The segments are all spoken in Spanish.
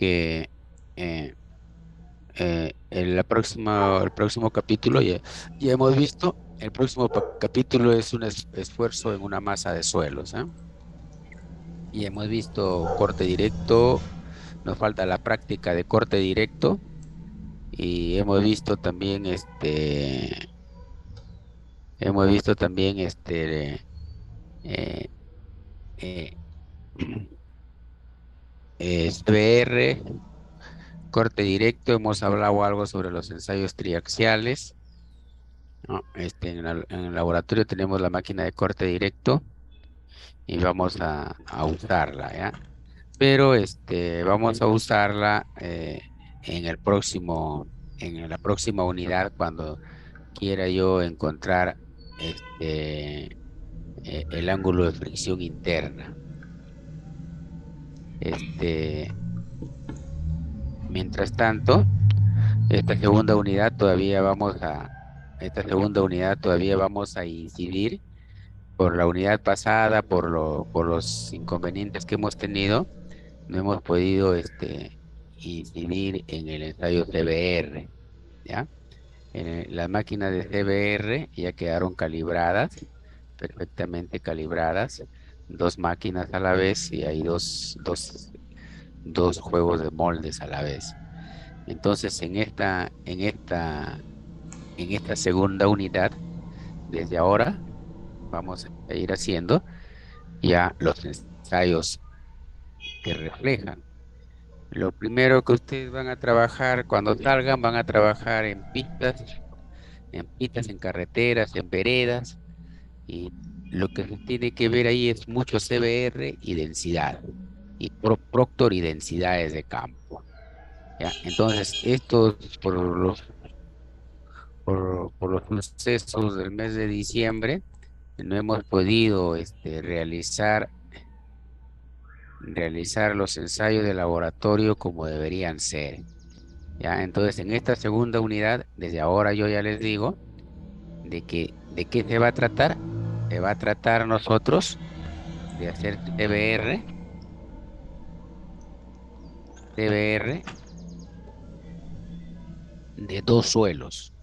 que eh, el próximo capítulo ya hemos visto, el próximo capítulo es un esfuerzo en una masa de suelos, ¿eh? Y hemos visto corte directo, nos falta la práctica de corte directo y hemos visto también eh, eh, SBR, corte directo, hemos hablado algo sobre los ensayos triaxiales, ¿no? En el laboratorio tenemos la máquina de corte directo y vamos a usarla, ¿ya? Pero vamos a usarla en la próxima unidad cuando quiera yo encontrar el ángulo de fricción interna. Este, mientras tanto, esta segunda unidad esta segunda unidad todavía vamos a incidir por la unidad pasada, por los inconvenientes que hemos tenido, no hemos podido incidir en el ensayo CBR, ¿ya? Las máquinas de CBR ya quedaron calibradas, perfectamente calibradas, dos máquinas a la vez y hay dos juegos de moldes a la vez. Entonces, en esta segunda unidad, desde ahora, vamos a ir haciendo ya los ensayos que reflejan. Lo primero que ustedes van a trabajar cuando salgan, van a trabajar en pistas, en carreteras, en veredas, y lo que se tiene que ver ahí es mucho CBR y densidad, y Proctor y densidades de campo. ¿Ya? Entonces, estos por los sucesos del mes de diciembre, no hemos podido realizar los ensayos de laboratorio como deberían ser. ¿Ya? Entonces, en esta segunda unidad, desde ahora yo ya les digo de qué se va a tratar. Se va a tratar nosotros de hacer TBR de dos suelos,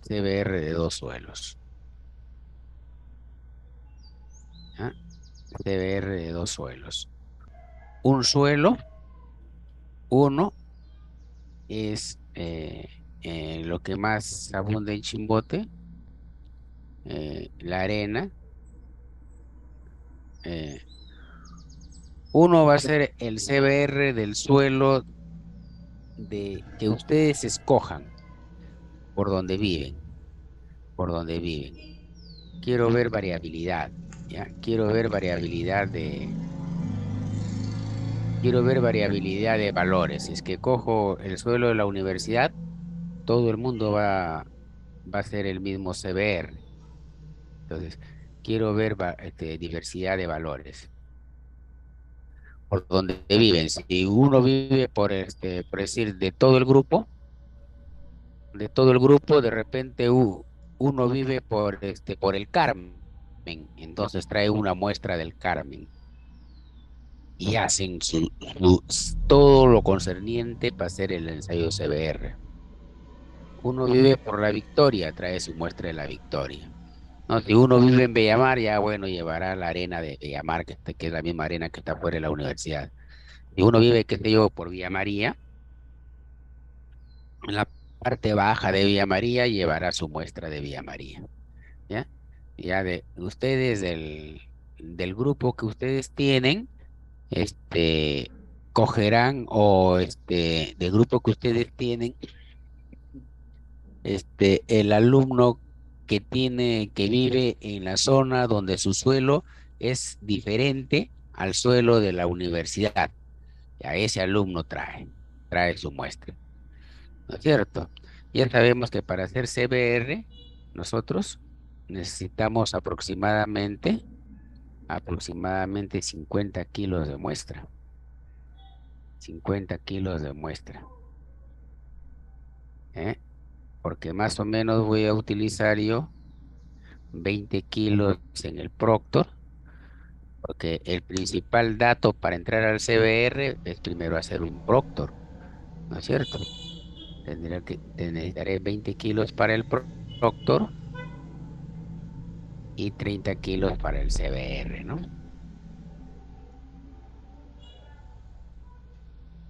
TBR de dos suelos, ¿ya? TBR de dos suelos. Un suelo, uno es lo que más abunda en Chimbote, la arena. eh, Uno va a ser el CBR del suelo que ustedes escojan por donde viven, por donde viven. Quiero ver variabilidad, ¿ya? Quiero ver variabilidad de valores. Si es que cojo el suelo de la universidad, todo el mundo va a ser el mismo CBR. Entonces, quiero ver diversidad de valores por donde viven. Si uno vive por decir, de repente uno vive por el Carmen, entonces trae una muestra del Carmen y hacen todo lo concerniente para hacer el ensayo CBR. Uno vive por la Victoria, trae su muestra de la Victoria. No, si uno vive en Bellamar, ya bueno, llevará la arena de Bellamar, que es la misma arena que está fuera de la universidad. Si uno vive, qué sé yo, por Villa María, en la parte baja de Villa María, llevará su muestra de Villa María, ¿ya? Ya de ustedes, del grupo que ustedes tienen, este, cogerán o del grupo que ustedes tienen, el alumno que vive en la zona donde su suelo es diferente al suelo de la universidad. Ya ese alumno trae su muestra, ¿no es cierto? Ya sabemos que para hacer CBR, nosotros necesitamos aproximadamente 50 kilos de muestra, 50 kilos de muestra, ¿eh? Porque más o menos voy a utilizar yo 20 kilos en el Proctor Porque el principal dato para entrar al CBR es primero hacer un Proctor, ¿no es cierto? Te necesitaré 20 kilos para el Proctor y 30 kilos para el CBR, ¿no?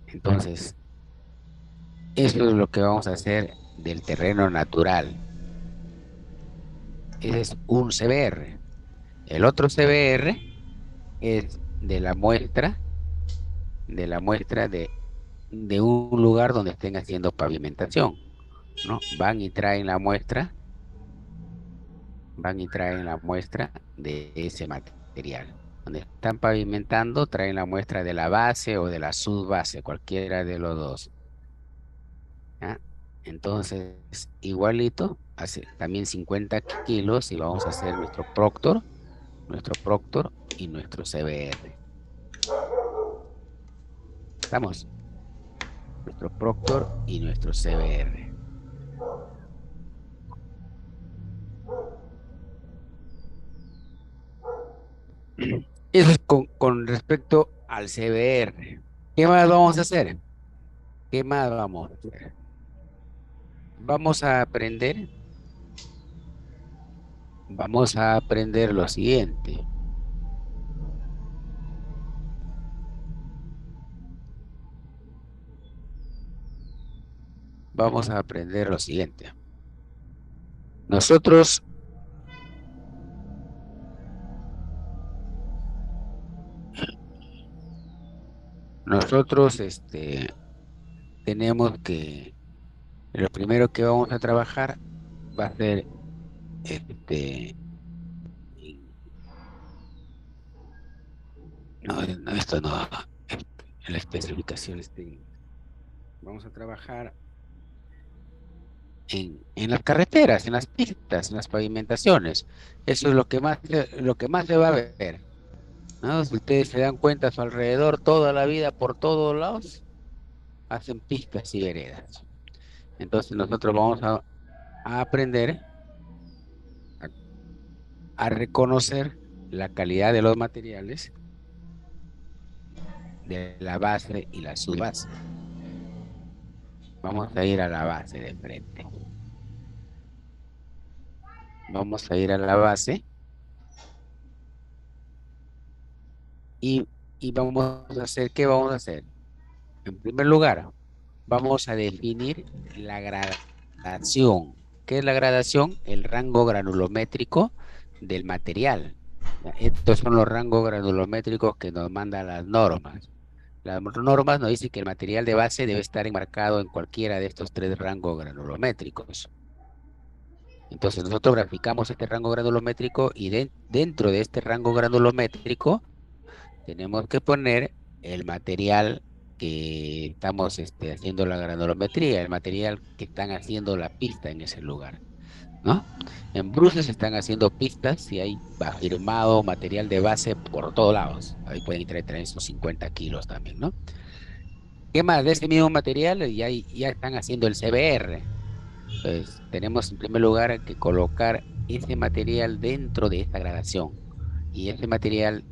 Entonces, eso es lo que vamos a hacer del terreno natural. Ese es un CBR. El otro CBR es de un lugar donde estén haciendo pavimentación, ¿no? Van y traen la muestra de ese material. Donde están pavimentando, traen la muestra de la base o de la subbase, cualquiera de los dos. ¿Ya? Entonces, igualito, hace también 50 kilos y vamos a hacer nuestro Proctor y nuestro CBR. ¿Estamos? Nuestro Proctor y nuestro CBR. Eso es con respecto al CBR. ¿Qué más vamos a hacer? ¿Qué más vamos a hacer? Vamos a aprender, vamos a aprender lo siguiente. Vamos a aprender lo siguiente. Nosotros, nosotros, tenemos que, lo primero que vamos a trabajar va a ser, este, en- no, no, esto no, en las especificaciones técnicas. Vamos a trabajar en las carreteras, en las pistas, en las pavimentaciones. Eso es lo que más se va a ver, ¿no? Si ustedes se dan cuenta a su alrededor, toda la vida, por todos lados, hacen pistas y veredas. Entonces nosotros vamos a aprender a, a reconocer la calidad de los materiales de la base y la subbase. Vamos a ir a la base de frente. Vamos a ir a la base y, y vamos a hacer, ¿qué vamos a hacer? En primer lugar, vamos a definir la gradación. ¿Qué es la gradación? El rango granulométrico del material. Ya, estos son los rangos granulométricos que nos mandan las normas. Las normas nos dicen que el material de base debe estar enmarcado en cualquiera de estos tres rangos granulométricos. Entonces nosotros graficamos este rango granulométrico y dentro de este rango granulométrico tenemos que poner el material que estamos haciendo la granulometría, el material que están haciendo la pista en ese lugar, ¿no? En Bruces están haciendo pistas y hay afirmado material de base por todos lados. Ahí pueden traer esos 50 kilos también, ¿no? ¿Qué más? De ese mismo material ya están haciendo el CBR. Pues tenemos en primer lugar que colocar ese material dentro de esta gradación. Y ese material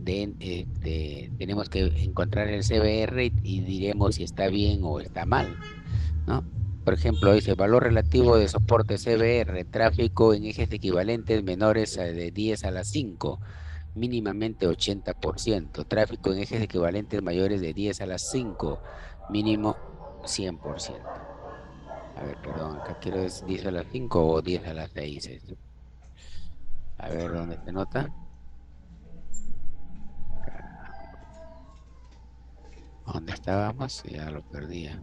tenemos que encontrar el CBR y diremos si está bien o está mal, ¿no? Por ejemplo, dice valor relativo de soporte CBR, tráfico en ejes equivalentes menores de 10 a la 5, mínimamente 80%, tráfico en ejes equivalentes mayores de 10 a las 5, mínimo 100%. A ver, perdón, acá quiero decir 10 a las 5 o 10 a las 6. A ver, ¿dónde se nota? Caramba, ¿dónde estábamos? Ya lo perdía.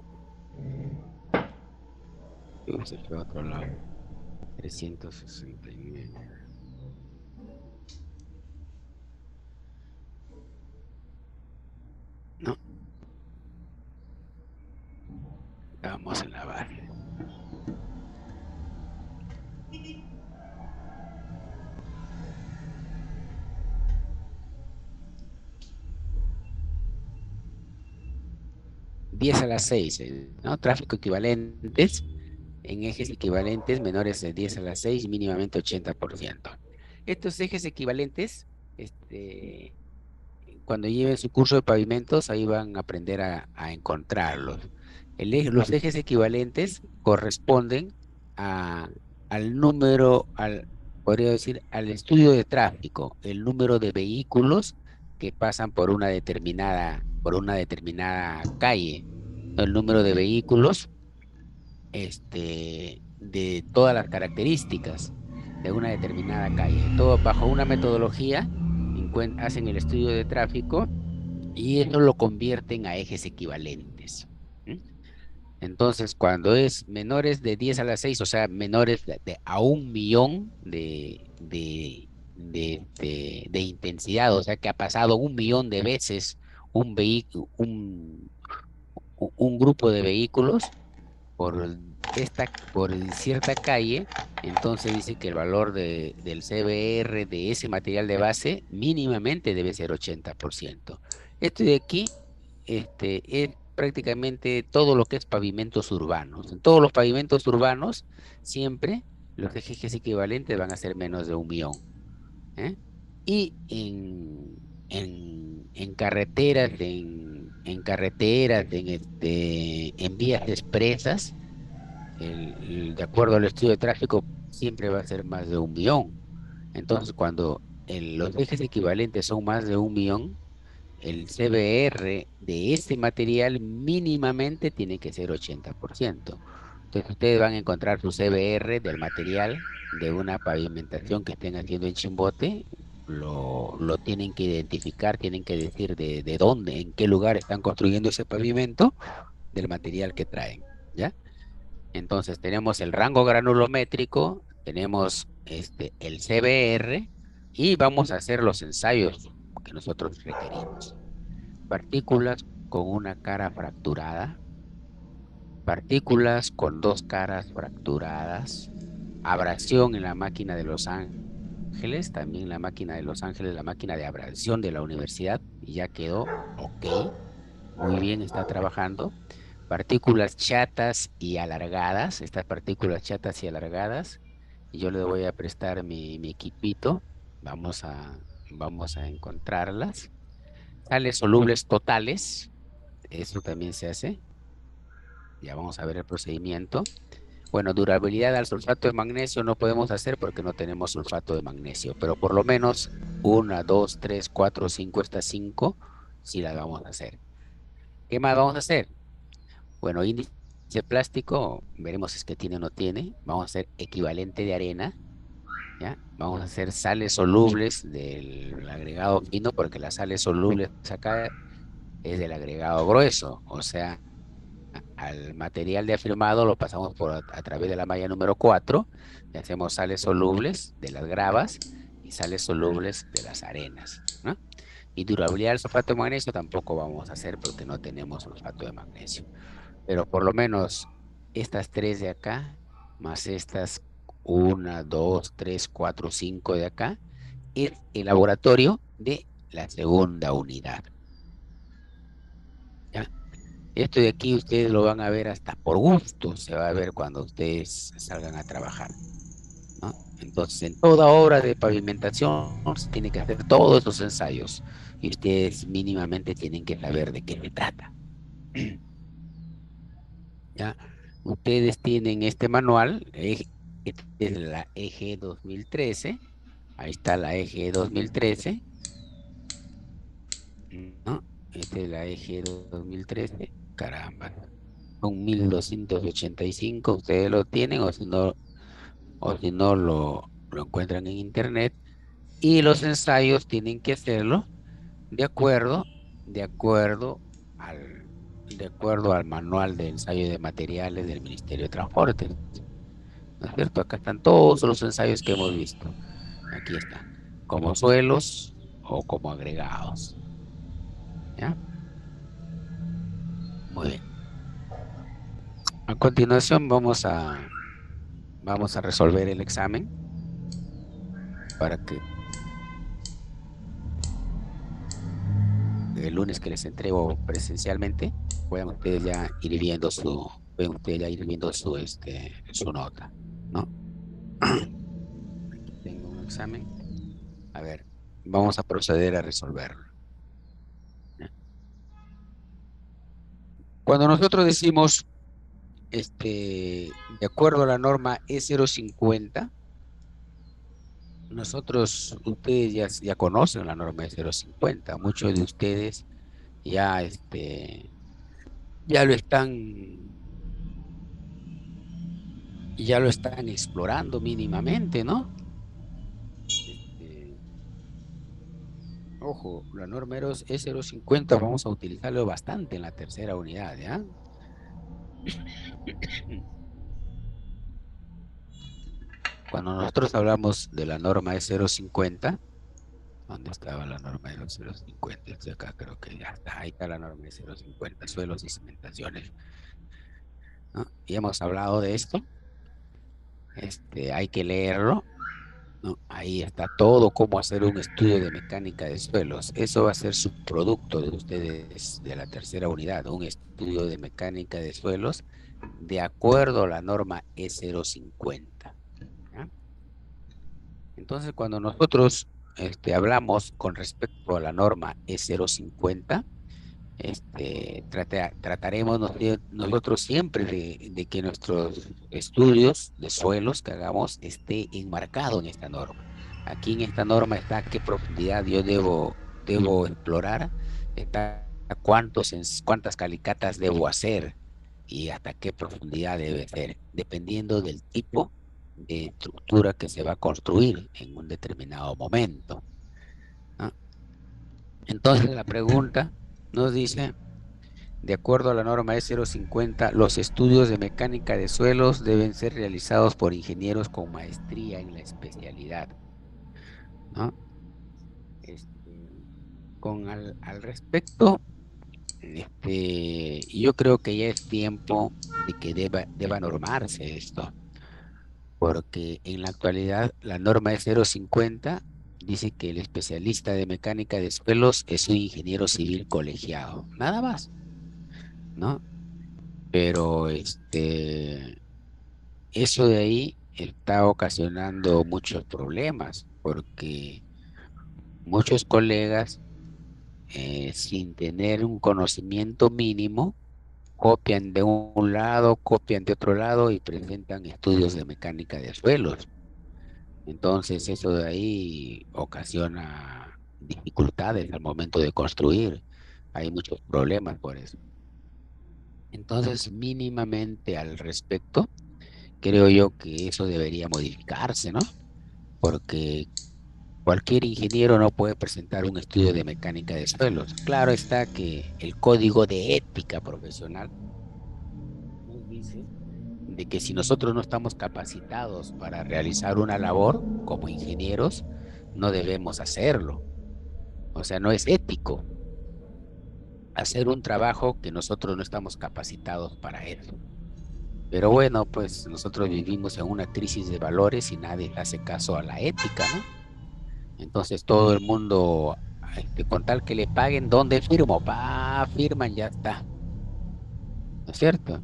Se fue a otro lado. 369. No, estábamos en la base. 10 a las 6, ¿no? Tráfico equivalentes en ejes equivalentes menores de 10 a las 6, mínimamente 80%. Estos ejes equivalentes, este, cuando lleven su curso de pavimentos, ahí van a aprender a encontrarlos. Los ejes equivalentes corresponden a, al número, podría decir, al estudio de tráfico, el número de vehículos que pasan por una determinada calle, ¿no? El número de vehículos, de todas las características de una determinada calle. Todo bajo una metodología, hacen el estudio de tráfico y eso lo convierten a ejes equivalentes. ¿M? Entonces, cuando es menores de 10 a la 6, o sea, menores a 1 millón de intensidad, o sea, que ha pasado 1 millón de veces un grupo de vehículos por cierta calle, entonces dice que el valor del CBR de ese material de base mínimamente debe ser 80%. Esto de aquí, es prácticamente todo lo que es pavimentos urbanos. En todos los pavimentos urbanos, siempre los ejes equivalentes van a ser menos de 1 millón. ¿Eh? Y en carreteras, en vías expresas, de acuerdo al estudio de tráfico, siempre va a ser más de 1 millón. Entonces, cuando los ejes equivalentes son más de 1 millón, el CBR de este material mínimamente tiene que ser 80%. Entonces, ustedes van a encontrar su CBR del material de una pavimentación que estén haciendo en Chimbote, lo tienen que identificar, tienen que decir de dónde, en qué lugar están construyendo ese pavimento, del material que traen, ¿ya? Entonces tenemos el rango granulométrico, tenemos el CBR y vamos a hacer los ensayos que nosotros requerimos. Partículas con una cara fracturada, partículas con dos caras fracturadas, abrasión en la máquina de Los Ángeles, también la máquina de Los Ángeles, la máquina de abrasión de la universidad, y ya quedó ok, muy bien, está trabajando. Partículas chatas y alargadas, estas partículas chatas y alargadas, y yo le voy a prestar mi equipito, vamos a, vamos a encontrarlas. Sales solubles totales, eso también se hace, ya vamos a ver el procedimiento. Bueno, durabilidad al sulfato de magnesio no podemos hacer porque no tenemos sulfato de magnesio, pero por lo menos una, dos, tres, cuatro, cinco, estas cinco, sí las vamos a hacer. ¿Qué más vamos a hacer? Bueno, índice plástico, veremos si es que tiene o no tiene. Vamos a hacer equivalente de arena, ¿ya? Vamos a hacer sales solubles del agregado fino, porque las sales solubles acá es del agregado grueso. O sea, al material de afirmado lo pasamos a través de la malla número 4 y hacemos sales solubles de las gravas y sales solubles de las arenas, ¿no? Y durabilidad del sulfato de magnesio tampoco vamos a hacer porque no tenemos sulfato de magnesio. Pero por lo menos estas tres de acá, más estas una, dos, tres, cuatro, cinco de acá, es el laboratorio de la segunda unidad. ¿Ya? Esto de aquí ustedes lo van a ver hasta por gusto, se va a ver cuando ustedes salgan a trabajar, ¿no? Entonces, en toda obra de pavimentación se tiene que hacer todos esos ensayos y ustedes mínimamente tienen que saber de qué se trata. ¿Ya? Ustedes tienen este manual, esta es la EG 2013, ahí está la EG 2013, ¿no? Esta es la EG 2013, caramba, son 1285, ustedes lo tienen o si no lo encuentran en internet, y los ensayos tienen que hacerlo de acuerdo, de acuerdo al, de acuerdo al manual de ensayo de materiales del Ministerio de Transporte. ¿No es cierto? Acá están todos los ensayos que hemos visto. Aquí está, como suelos o como agregados. ¿Ya? Muy bien. A continuación vamos a resolver el examen para que el lunes que les entrego presencialmente puedan ustedes ya ir viendo su nota, ¿no? Aquí tengo un examen. A ver, vamos a proceder a resolverlo. Cuando nosotros decimos, de acuerdo a la norma E050, ustedes ya conocen la norma E050. Muchos de ustedes ya, ya lo están, ya lo están explorando mínimamente, ¿no? Este, Ojo, la norma E050 vamos a utilizarlo bastante en la tercera unidad, ¿ya? Cuando nosotros hablamos de la norma E050, ¿dónde estaba la norma E050? Este acá creo que ya está, ahí está la norma E050, suelos y cimentaciones, ¿no? Y hemos hablado de esto, hay que leerlo, ¿no? Ahí está todo cómo hacer un estudio de mecánica de suelos. Eso va a ser su producto de ustedes de la tercera unidad, un estudio de mecánica de suelos de acuerdo a la norma E050, ¿ya? Entonces, cuando nosotros hablamos con respecto a la norma E050, trataremos nosotros siempre de que nuestros estudios de suelos que hagamos esté enmarcado en esta norma. Aquí en esta norma está a qué profundidad yo debo explorar, está cuántas calicatas debo hacer y hasta qué profundidad debe ser, dependiendo del tipo de estructura que se va a construir en un determinado momento, ¿no? Entonces la pregunta nos dice, de acuerdo a la norma E050, los estudios de mecánica de suelos deben ser realizados por ingenieros con maestría en la especialidad, ¿no? Este, al respecto, yo creo que ya es tiempo de que deba normarse esto, porque en la actualidad la norma E050 dice que el especialista de mecánica de suelos es un ingeniero civil colegiado, nada más, ¿no? Pero eso de ahí está ocasionando muchos problemas porque muchos colegas, sin tener un conocimiento mínimo, copian de un lado, copian de otro lado y presentan estudios de mecánica de suelos. Entonces eso de ahí ocasiona dificultades al momento de construir. Hay muchos problemas por eso. Entonces, mínimamente al respecto, creo yo que eso debería modificarse, ¿no? Porque cualquier ingeniero no puede presentar un estudio de mecánica de suelos. Claro está que el código de ética profesional nos dice de que si nosotros no estamos capacitados para realizar una labor como ingenieros, no debemos hacerlo. O sea, no es ético hacer un trabajo que nosotros no estamos capacitados para eso. Pero bueno, pues nosotros vivimos en una crisis de valores y nadie le hace caso a la ética, ¿no? Entonces todo el mundo, con tal que le paguen, ¿dónde firmo? Pa, firman, ya está, ¿no es cierto?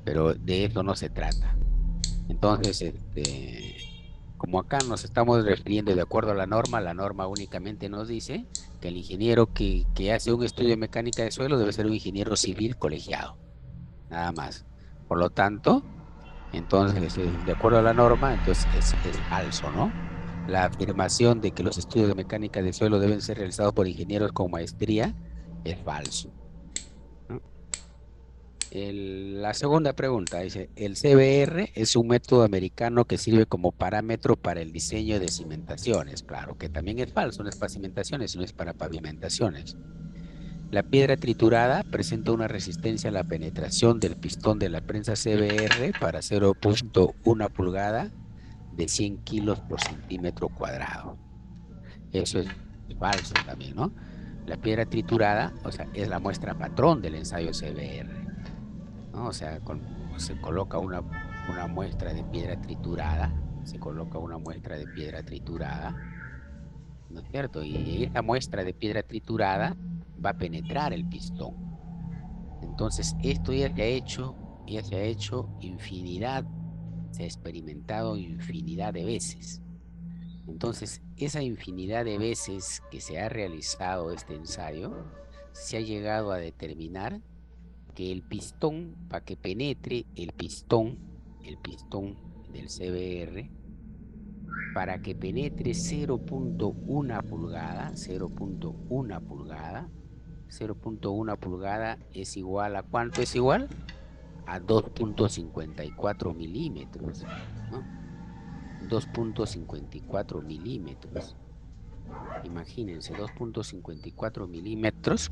Pero de eso no se trata. Entonces, como acá nos estamos refiriendo de acuerdo a la norma únicamente nos dice que el ingeniero que hace un estudio de mecánica de suelo debe ser un ingeniero civil colegiado, nada más. Por lo tanto, entonces, de acuerdo a la norma, entonces es falso, ¿no? La afirmación de que los estudios de mecánica de suelo deben ser realizados por ingenieros con maestría es falso, ¿no? La segunda pregunta dice, ¿el CBR es un método americano que sirve como parámetro para el diseño de cimentaciones? Claro que también es falso, no es para cimentaciones, sino es para pavimentaciones. La piedra triturada presenta una resistencia a la penetración del pistón de la prensa CBR para 0,1 pulgada de 100 kilos por centímetro cuadrado. Eso es falso también, ¿no? La piedra triturada, o sea, es la muestra patrón del ensayo CBR, ¿no? O sea, se coloca una muestra de piedra triturada, se coloca una muestra de piedra triturada, ¿no es cierto? Y esa muestra de piedra triturada va a penetrar el pistón. Entonces, esto ya se ha hecho infinidad, se ha experimentado infinidad de veces. Entonces, esa infinidad de veces que se ha realizado este ensayo, se ha llegado a determinar que el pistón, para que penetre el pistón del CBR, para que penetre 0.1 pulgada, 0.1 pulgada, 0.1 pulgada es igual a ¿cuánto es igual? A 2.54 milímetros, ¿no? 2.54 milímetros. Imagínense, 2.54 milímetros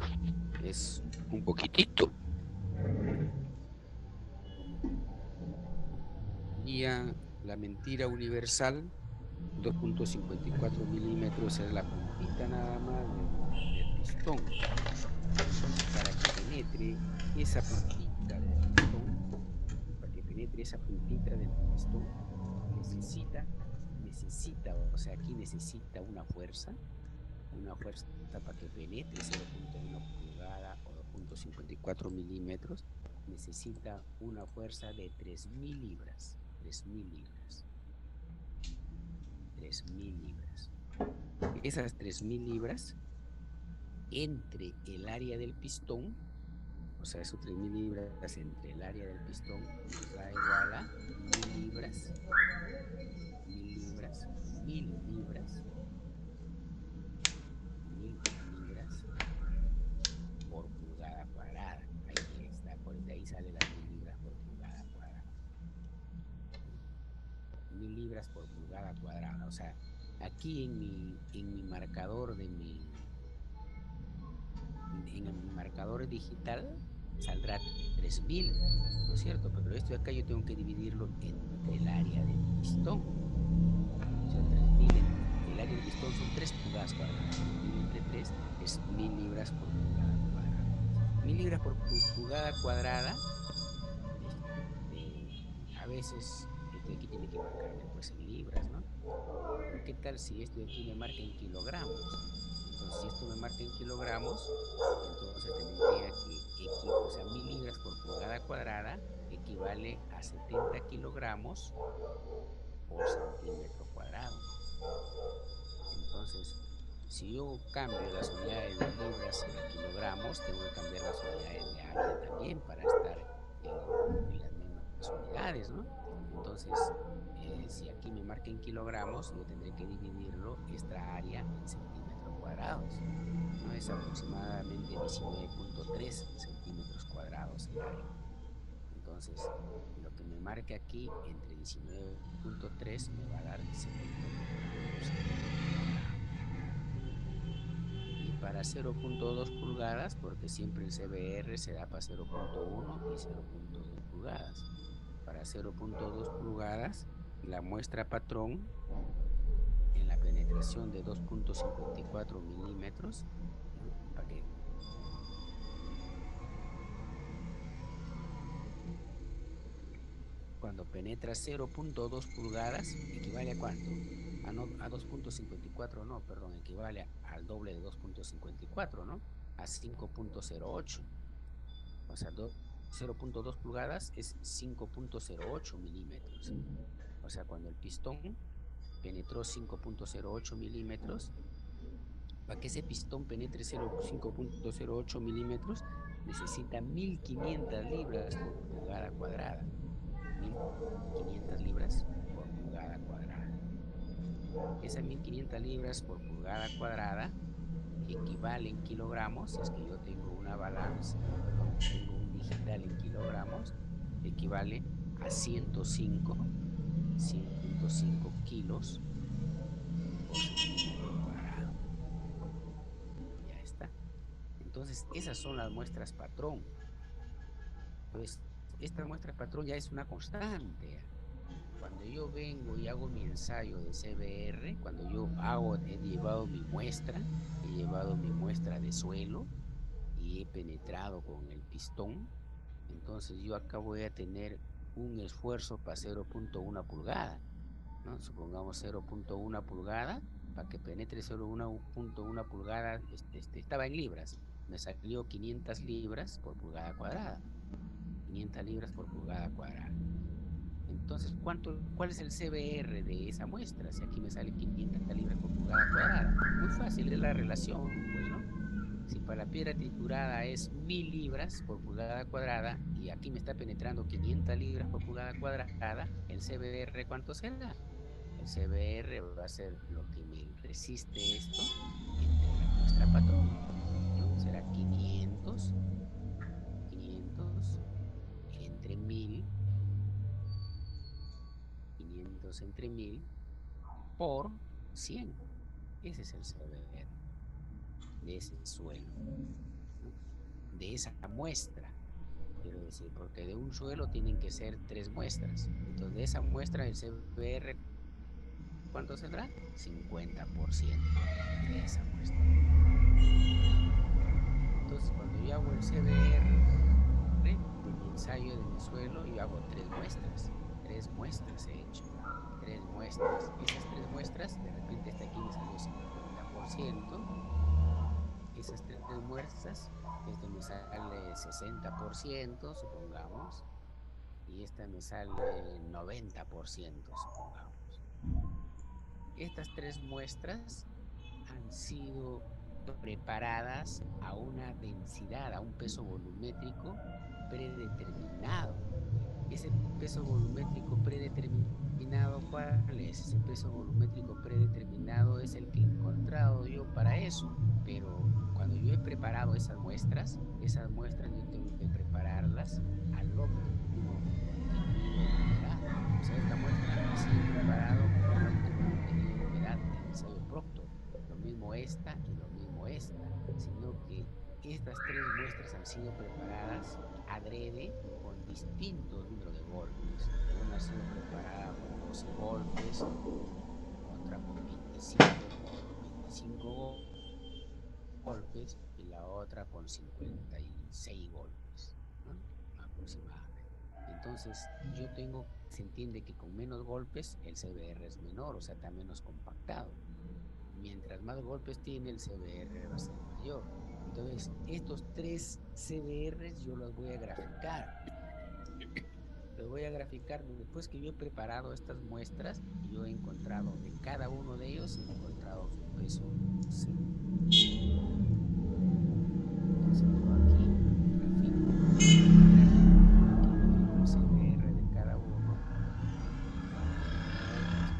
es un poquitito. Sería la mentira universal, 2.54 milímetros es la puntita nada más del pistón. Entonces, para que penetre esa puntita del pistón, para que penetre esa puntita del pistón, o sea, aquí necesita una fuerza para que penetre 0.1 pulgada o 2.54 milímetros, necesita una fuerza de 3.000 libras, 3.000 libras, 3.000 libras. Esas 3.000 libras entre el área del pistón, o sea, esos 3.000 libras entre el área del pistón nos da igual a 1.000 libras, 1.000 libras, 1.000 libras, 1.000 libras por pulgada cuadrada. Ahí está, de ahí sale las 1.000 libras por pulgada cuadrada. 1.000 libras por pulgada cuadrada. O sea, aquí en mi marcador en el marcador digital saldrá 3.000, ¿no es cierto? Pero esto de acá yo tengo que dividirlo entre el área del pistón. O sea, 3.000 el área del pistón son 3 pulgadas cuadradas. 3.000 entre 3 es 1.000 libras por pulgada cuadrada. 1.000 libras por pulgada cuadrada, a veces esto de aquí tiene que marcarme pues en libras, ¿no? Pero ¿qué tal si esto de aquí me marca en kilogramos? Entonces, si esto me marca en kilogramos, entonces tendría que, o sea, 1.000 libras por pulgada cuadrada equivale a 70 kilogramos por centímetro cuadrado. Entonces, si yo cambio las unidades de libras a kilogramos, tengo que cambiar las unidades de área también para estar en las mismas unidades, ¿no? Entonces, si aquí me marca en kilogramos, yo tendré que dividirlo, esta área, en centímetros cuadrados, ¿no? Es aproximadamente 19.3 centímetros cuadrados el área. Entonces, lo que me marque aquí entre 19.3 me va a dar 70 kilogramos por centímetro cuadrado. Y para 0.2 pulgadas, porque siempre el CBR se da para 0.1 y 0.2 pulgadas. Para 0.2 pulgadas, la muestra patrón en la penetración de 2.54 milímetros, ¿no? Para que cuando penetra 0.2 pulgadas, ¿equivale a cuánto? A 2.54, no, perdón, equivale al doble de 2.54, ¿no? A 5.08. O sea, 0.2 pulgadas es 5.08 milímetros. O sea, cuando el pistón penetró 5.08 milímetros, para que ese pistón penetre 5.08 milímetros, necesita 1.500 libras por pulgada cuadrada. 1.500 libras por pulgada cuadrada. Esas 1.500 libras por pulgada cuadrada equivalen en kilogramos, si es que yo tengo una balanza, perdón, tengo un digital en kilogramos, equivale a 105 kilos por centímetro cuadrado. Ya está. Entonces, esas son las muestras patrón. Pues, esta muestra patrón ya es una constante. Cuando yo vengo y hago mi ensayo de CBR, cuando he llevado mi muestra de suelo y he penetrado con el pistón, entonces yo acá voy a tener un esfuerzo para 0.1 pulgada, ¿no? Supongamos 0.1 pulgada, para que penetre 0.1 pulgada, estaba en libras, me salió 500 libras por pulgada cuadrada, 500 libras por pulgada cuadrada. Entonces, ¿cuál es el CBR de esa muestra? Si aquí me sale 500 libras por pulgada cuadrada. Muy fácil, es la relación, pues, ¿no? Si para la piedra triturada es 1000 libras por pulgada cuadrada y aquí me está penetrando 500 libras por pulgada cuadrada, el CBR ¿cuánto será? El CBR va a ser lo que me resiste esto entre la muestra patrón, ¿no? Será 500 entre 1000, 500 entre 1000 por 100. Ese es el CBR de ese suelo, ¿no? De esa muestra, quiero decir, porque de un suelo tienen que ser 3 muestras. Entonces, de esa muestra, el CBR, ¿cuánto saldrá? 50% de esa muestra. Entonces, cuando yo hago el CBR de mi ensayo de mi suelo, yo hago 3 muestras. 3 muestras he hecho. 3 muestras. Esas 3 muestras, de repente este aquí me salió 50%. Esas 3 muestras, esto me sale 60%, supongamos, y esta me sale 90%, supongamos. Estas 3 muestras han sido preparadas a una densidad, a un peso volumétrico predeterminado. Ese peso volumétrico predeterminado, ¿cuál es? Ese peso volumétrico predeterminado es el que he encontrado yo para eso. Pero cuando yo he preparado esas muestras yo tengo que prepararlas al óptimo contenido de humedad. O sea, esta muestra ha sido preparado con un óptimo contenido de humedad del ensayo Proctor. Lo mismo esta y lo mismo esta, sino que estas 3 muestras han sido preparadas adrede con distintos números de golpes. Una ha sido preparada con 12 golpes, otra con 25 golpes y la otra con 56 golpes, ¿no? Aproximadamente. Entonces, se entiende que con menos golpes el CBR es menor, o sea, está menos compactado. Mientras más golpes tiene, el CBR va a ser mayor. Entonces, estos 3 CBRs yo los voy a graficar. Los voy a graficar después que yo he preparado estas muestras y yo he encontrado de cada uno de ellos, he encontrado su peso C. Entonces yo aquí grafico el CBR de cada uno de las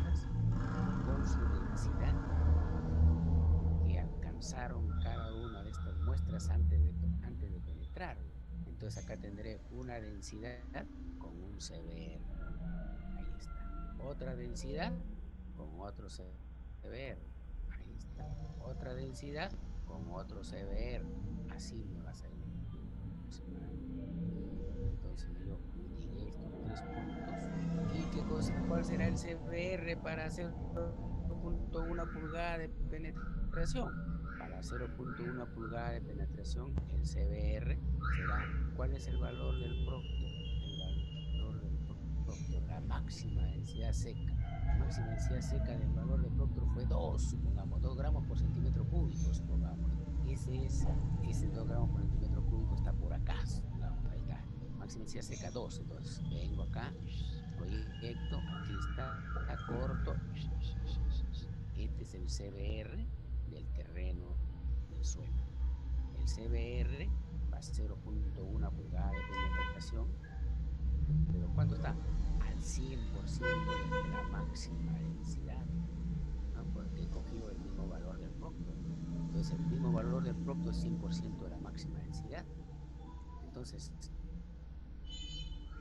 muestras con su densidad que alcanzaron cada una de estas muestras antes de penetrarlo. Entonces acá tendré una densidad con un CBR. Ahí está. Otra densidad con otro CBR. Ahí está. Otra densidad con otro CBR. Así me va a salir aproximadamente. Entonces yo uniré estos 3 puntos. ¿Y qué cosa, cuál será el CBR para 0.1 pulgada de penetración? Para 0.1 pulgada de penetración, el CBR será, ¿cuál es el valor del procto? El valor del procto, la máxima densidad seca. La máxima densidad seca del valor del proctor fue 2, supongamos, 2 gramos por centímetro cúbico, supongamos. Ese 2 gramos por centímetro cúbico está por acá, supongamos, ahí está. Máxima densidad seca 2, entonces vengo acá, proyecto, aquí está, corto. Este es el CBR del terreno del suelo. El CBR va a 0.1 pulgada de penetración, pero ¿cuánto está? Al 100% de la máxima densidad, ¿no? Porque he cogido el mismo valor del procto. Entonces, el mismo valor del procto es 100% de la máxima densidad. Entonces,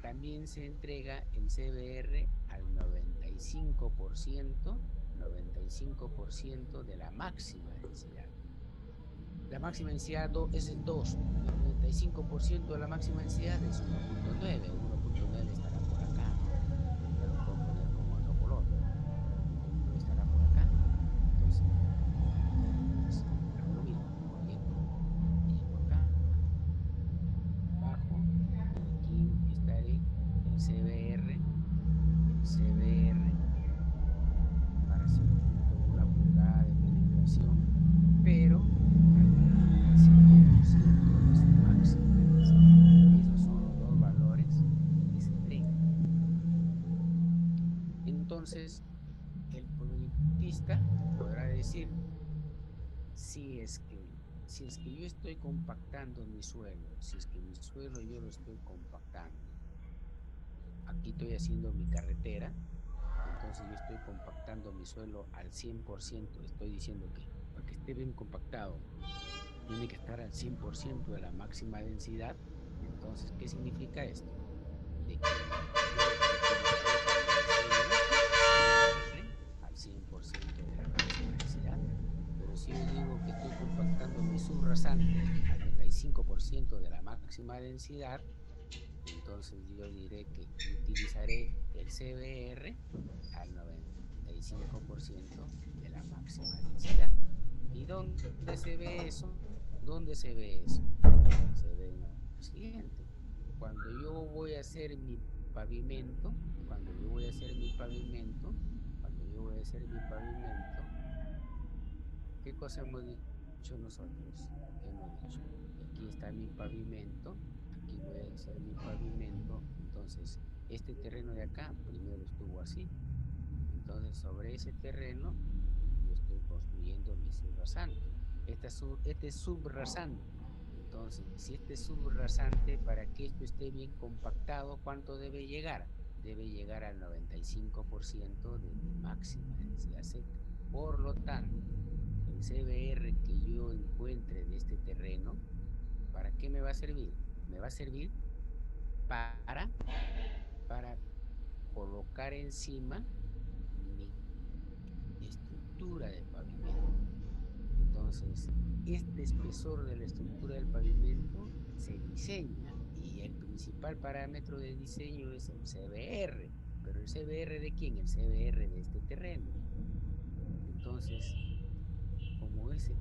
también se entrega el CBR al 95% de la máxima densidad. La máxima densidad es el 2. 95% de la máxima densidad es 1.9. 1.9 estará por acá, ¿no? Ya lo puedo poner con otro color. 1.9 estará por acá. Entonces, hago lo mismo. Proyecto. Vengo acá, bajo, y aquí estaré el CBR. El CBR para 0.1 pulgada de penetración, pero al 95% de su máxima densidad. Esos son los dos valores que se entregan. Entonces, el proyectista podrá decir si es que si es que yo estoy compactando mi suelo, si es que mi suelo yo lo estoy compactando, aquí estoy haciendo mi carretera, entonces yo estoy compactando mi suelo al 100%, estoy diciendo que para que esté bien compactado, tiene que estar al 100% de la máxima densidad. Entonces, ¿qué significa esto? De que yo utilizaré para mi diseño CBR al 100% de la máxima densidad. Pero si yo digo que estoy compactando mi subrasante al 95% de la máxima densidad, entonces yo diré que utilizaré el CBR al 95% de la máxima densidad. ¿Y dónde se ve eso? ¿Dónde se ve eso? Se ve en lo siguiente. Cuando yo voy a hacer mi pavimento, cuando yo voy a hacer mi pavimento, cuando yo voy a hacer mi pavimento, ¿qué cosa hemos dicho nosotros? Hemos dicho, aquí está mi pavimento, aquí voy a hacer mi pavimento, entonces este terreno de acá primero estuvo así, entonces sobre ese terreno yo estoy construyendo mi subrasante. Este es subrasante. Entonces, si este subrasante, para que esto esté bien compactado, ¿cuánto debe llegar? Debe llegar al 95% de mi máxima densidad seca. Por lo tanto, el CBR que yo encuentre de este terreno, ¿para qué me va a servir? Me va a servir para, para colocar encima mi estructura de pavimento. Entonces, este espesor de la estructura del pavimento se diseña y el principal parámetro de diseño es el CBR. ¿Pero el CBR de quién? El CBR de este terreno. Entonces, como ese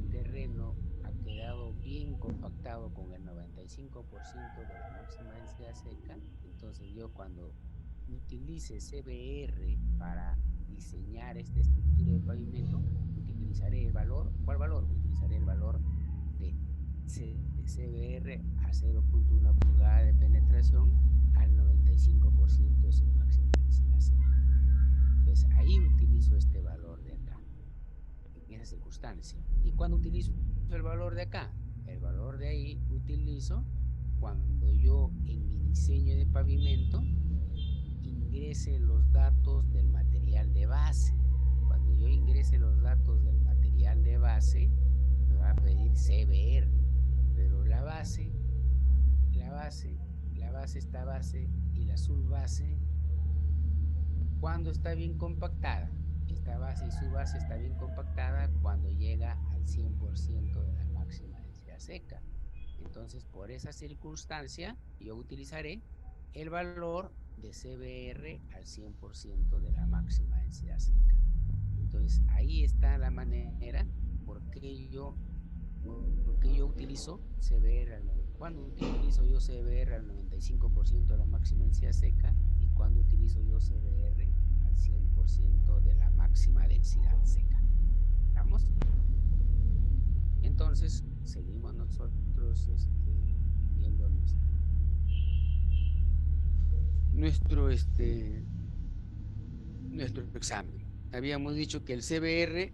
terreno ha quedado bien compactado con el 95% de la máxima densidad seca, entonces yo cuando utilice CBR para diseñar esta estructura de pavimento, utilizaré el valor, ¿cuál valor? Utilizaré el valor de CBR a 0.1 pulgada de penetración al 95% de su máxima densidad seca. Entonces ahí utilizo este valor de acá en esa circunstancia. ¿Y cuando utilizo el valor de acá? El valor de ahí utilizo cuando yo en mi diseño de pavimento ingrese los datos del material de base. Cuando yo ingrese los datos del material de base, me va a pedir CBR, pero esta base y la subbase, cuando está bien compactada. Esta base y su base está bien compactada cuando llega al 100% de la máxima densidad seca. Entonces, por esa circunstancia, yo utilizaré el valor de CBR al 100% de la máxima densidad seca. Entonces, ahí está la manera por qué yo utilizo CBR cuando utilizo yo CBR al 95% de la máxima densidad seca y cuando utilizo yo CBR al 100% de la máxima densidad seca. ¿Estamos? Entonces, seguimos nosotros viendo nuestro nuestro examen. Habíamos dicho que el CBR,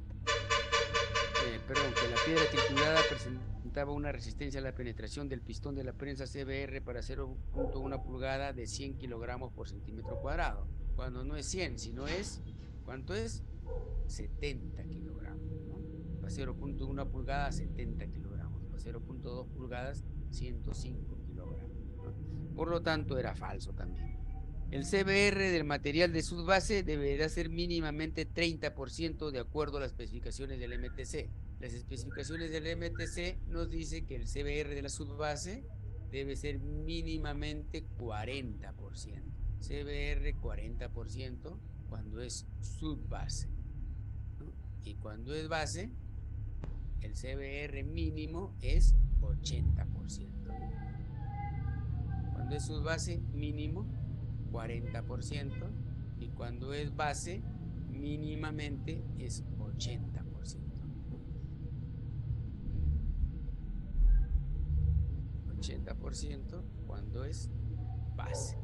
perdón, que la piedra triturada presentaba una resistencia a la penetración del pistón de la prensa CBR para 0.1 pulgada de 100 kilogramos por centímetro cuadrado. Cuando no es 100, sino es, ¿cuánto es? 70 kilogramos, ¿no? Para 0.1 pulgada, 70 kilogramos. Para 0.2 pulgadas, 105 kilogramos, ¿no? Por lo tanto, era falso también. El CBR del material de subbase deberá ser mínimamente 30% de acuerdo a las especificaciones del MTC. Las especificaciones del MTC nos dice que el CBR de la subbase debe ser mínimamente 40%. CBR 40% cuando es subbase, ¿no? Y cuando es base, el CBR mínimo es 80%, ¿no? Cuando es subbase, mínimo 40% y cuando es base, mínimamente es 80%, ¿no? 80% cuando es base.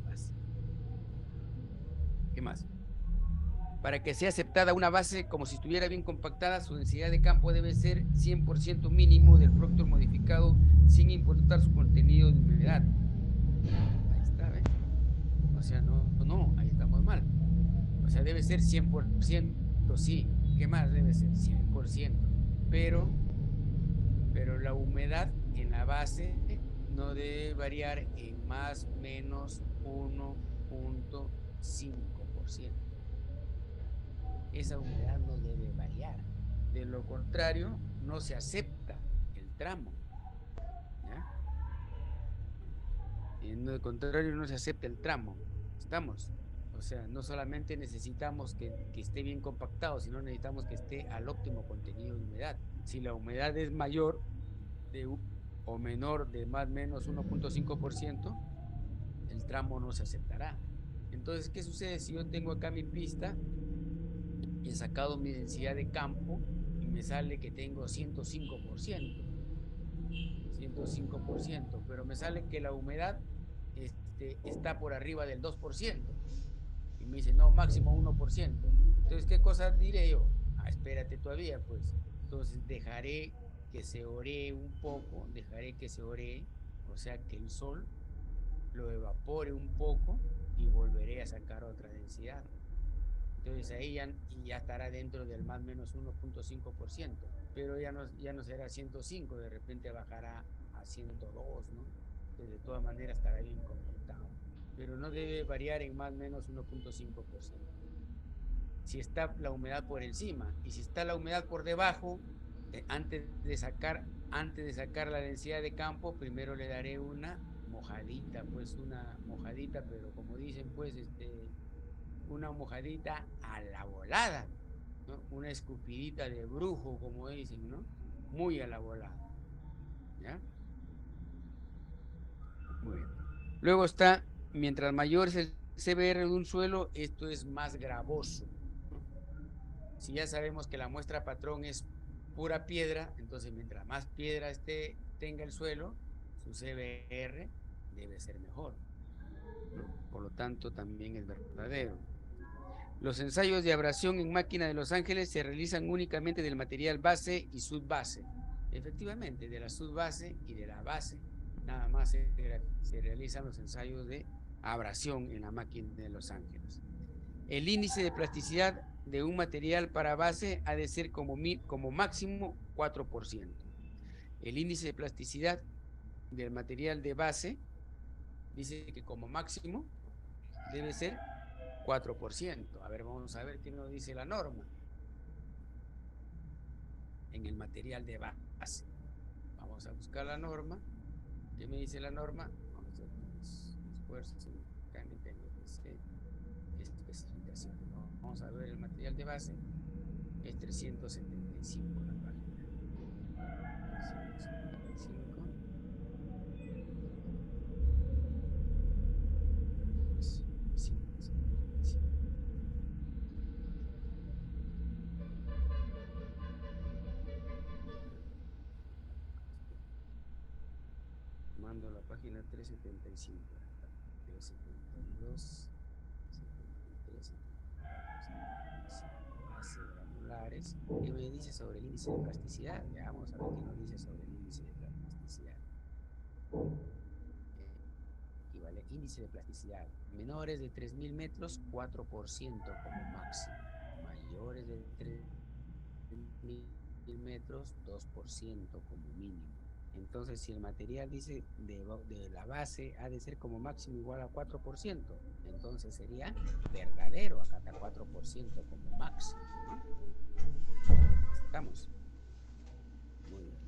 Base. ¿Qué más? Para que sea aceptada una base como si estuviera bien compactada, su densidad de campo debe ser 100% mínimo del producto modificado sin importar su contenido de humedad. Ahí está, ¿ves? O sea, no, ahí estamos mal. O sea, debe ser 100%, sí. ¿Qué más debe ser? 100%. Pero, pero la humedad en la base no debe variar en más o menos 1,5%. Esa humedad no debe variar. De lo contrario, no se acepta el tramo. ¿Ya? En lo contrario, no se acepta el tramo. ¿Estamos? O sea, no solamente necesitamos que esté bien compactado, sino necesitamos que esté al óptimo contenido de humedad. Si la humedad es mayor de, o menor de más o menos 1,5%, el tramo no se aceptará. Entonces, ¿qué sucede si yo tengo acá mi pista y he sacado mi densidad de campo y me sale que tengo 105%? 105%, pero me sale que la humedad está por arriba del 2%. Y me dice, no, máximo 1%. Entonces, ¿qué cosa diré yo? Ah, espérate todavía, pues. Entonces, dejaré que se oree un poco, dejaré que se oree, o sea, que el sol lo evapore un poco y volveré a sacar otra densidad. Entonces ahí ya estará dentro del más o menos 1,5%, pero ya no será 105, de repente bajará a 102, ¿no? Entonces de todas maneras estará bien compactado, pero no debe variar en más o menos 1,5%. Si está la humedad por encima y si está la humedad por debajo, antes de sacar la densidad de campo, primero le daré una mojadita, pues una mojadita, pero como dicen, pues una mojadita a la volada, ¿no? Una escupidita de brujo, como dicen, ¿no? Muy a la volada, ¿ya? Bueno. Luego está, mientras mayor es el CBR de un suelo, esto es más gravoso, ¿no? Si ya sabemos que la muestra patrón es pura piedra, entonces mientras más piedra tenga el suelo, su CBR debe ser mejor, ¿no? Por lo tanto, también es verdadero. Los ensayos de abrasión en máquina de Los Ángeles se realizan únicamente del material base y subbase. Efectivamente, de la subbase y de la base, nada más se realizan los ensayos de abrasión en la máquina de Los Ángeles. El índice de plasticidad de un material para base ha de ser como máximo 4%. El índice de plasticidad del material de base dice que como máximo debe ser 4%. A ver, vamos a ver qué nos dice la norma en el material de base. Vamos a buscar la norma. ¿Qué me dice la norma? Vamos a hacer un esfuerzo mecánica en EPC, especificaciones. Vamos a ver el material de base. Es 375 la página. 375. Mando a la página 375. 372, 73, 74, bases granulares. ¿Qué me dice sobre el índice de plasticidad? Ya vamos a ver qué nos dice sobre el índice de plasticidad. Equivale índice de plasticidad. Menores de 3.000 metros, 4% como máximo. Mayores de 3.000 metros, 2% como mínimo. Entonces, si el material dice de la base ha de ser como máximo igual a 4%, entonces sería verdadero, acá está 4% como máximo, ¿no? ¿Estamos? Muy bien.